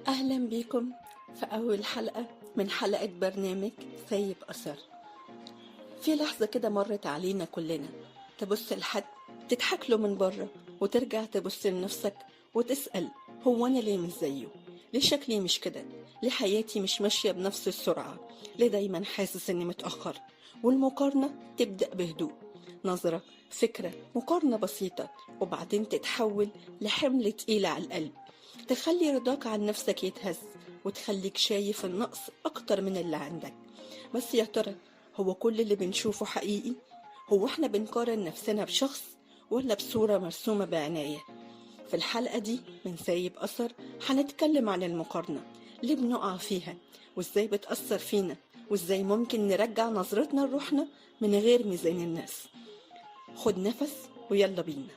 أهلا بيكم في أول حلقة من حلقة برنامج سايب أثر. في لحظة كده مرت علينا كلنا، تبص لحد تضحك له من بره وترجع تبص لنفسك وتسأل هو أنا ليه مش زيه؟ ليه شكلي مش كده؟ ليه حياتي مش ماشية بنفس السرعة؟ ليه دايما حاسس إني متأخر؟ والمقارنة تبدأ بهدوء، نظرة، فكرة، مقارنة بسيطة، وبعدين تتحول لحمل تقيل على القلب، تخلي رضاك عن نفسك يتهز وتخليك شايف النقص أكتر من اللي عندك. بس يا ترى هو كل اللي بنشوفه حقيقي؟ هو احنا بنقارن نفسنا بشخص ولا بصورة مرسومة بعناية؟ في الحلقة دي من سايب أثر هنتكلم عن المقارنة، ليه بنقع فيها وازاي بتأثر فينا، وازاي ممكن نرجع نظرتنا لروحنا من غير ميزان الناس. خد نفس ويلا بينا.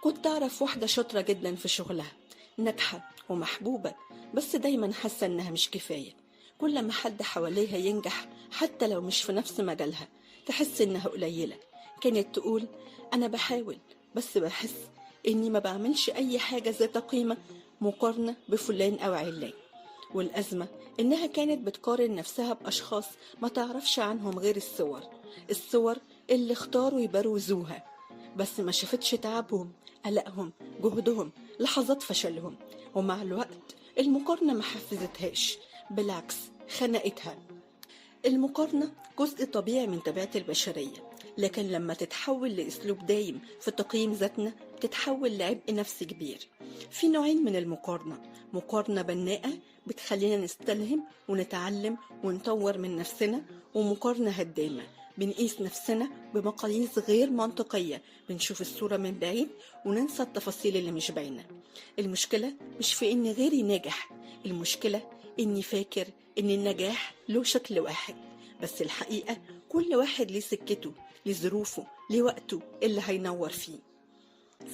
كنت أعرف واحدة شاطرة جدا في شغلها، ناجحة ومحبوبة، بس دايما حاسة إنها مش كفاية. كل ما حد حواليها ينجح حتى لو مش في نفس مجالها تحس إنها قليلة. كانت تقول أنا بحاول بس بحس إني ما بعملش أي حاجة ذات قيمة مقارنة بفلان أو علان. والأزمة إنها كانت بتقارن نفسها بأشخاص ما تعرفش عنهم غير الصور اللي اختاروا يبروزوها، بس ما شافتش تعبهم، قلقهم، جهدهم، لحظات فشلهم. ومع الوقت المقارنة ما حفزتهاش، بالعكس خنقتها. المقارنة جزء طبيعي من طبيعة البشرية، لكن لما تتحول لأسلوب دايم في تقييم ذاتنا تتحول لعبء نفسي كبير. في نوعين من المقارنة: مقارنة بناءة بتخلينا نستلهم ونتعلم ونطور من نفسنا، ومقارنة هدامة بنقيس نفسنا بمقاييس غير منطقية، بنشوف الصورة من بعيد وننسى التفاصيل اللي مش باينة. المشكلة مش في إن غيري ناجح، المشكلة إني فاكر إن النجاح له شكل واحد، بس الحقيقة كل واحد ليه سكته، ليه ظروفه، ليه وقته اللي هينور فيه.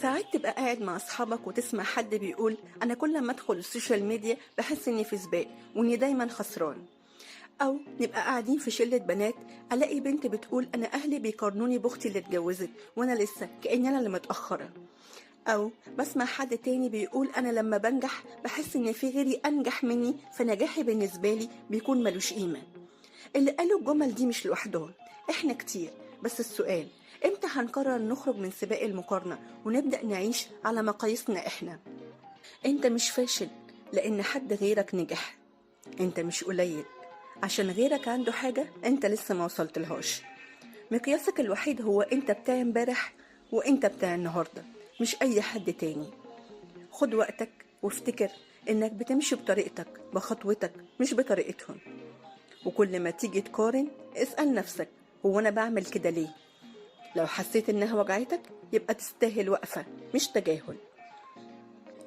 ساعات تبقى قاعد مع أصحابك وتسمع حد بيقول أنا كل ما أدخل السوشيال ميديا بحس إني في سباق وإني دايما خسران. أو نبقى قاعدين في شلة بنات ألاقي بنت بتقول أنا أهلي بيقارنوني بأختي اللي اتجوزت وأنا لسه كأني أنا اللي متأخرة. أو بسمع حد تاني بيقول أنا لما بنجح بحس إن في غيري أنجح مني فنجاحي بالنسبة لي بيكون ملوش قيمة. اللي قالوا الجمل دي مش لوحدهم، إحنا كتير. بس السؤال إمتى هنقرر نخرج من سباق المقارنة ونبدأ نعيش على مقاييسنا إحنا؟ أنت مش فاشل لأن حد غيرك نجح، أنت مش قليل عشان غيرك عنده حاجة أنت لسه ما وصلتلهاش. مقياسك الوحيد هو أنت بتاع امبارح وأنت بتاع النهاردة، مش أي حد تاني. خد وقتك وافتكر إنك بتمشي بطريقتك بخطوتك مش بطريقتهم. وكل ما تيجي تقارن اسأل نفسك هو أنا بعمل كده ليه؟ لو حسيت إنها وجعتك يبقى تستاهل وقفة مش تجاهل.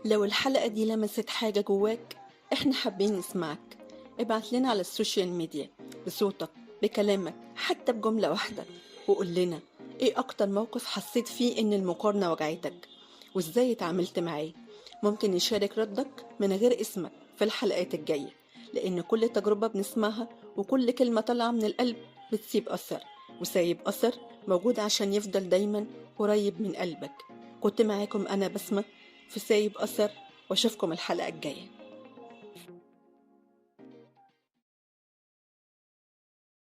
لو الحلقة دي لمست حاجة جواك احنا حابين نسمعك. ابعت لنا على السوشيال ميديا بصوتك، بكلامك، حتى بجملة واحدة، وقول لنا ايه اكتر موقف حسيت فيه ان المقارنة وجعتك وازاي اتعاملت معاه. ممكن نشارك ردك من غير اسمك في الحلقات الجاية، لان كل تجربة بنسمعها وكل كلمة طالعة من القلب بتسيب أثر، وسايب أثر موجود عشان يفضل دايما قريب من قلبك. كنت معاكم أنا بسمة في سايب أثر، واشوفكم الحلقة الجاية.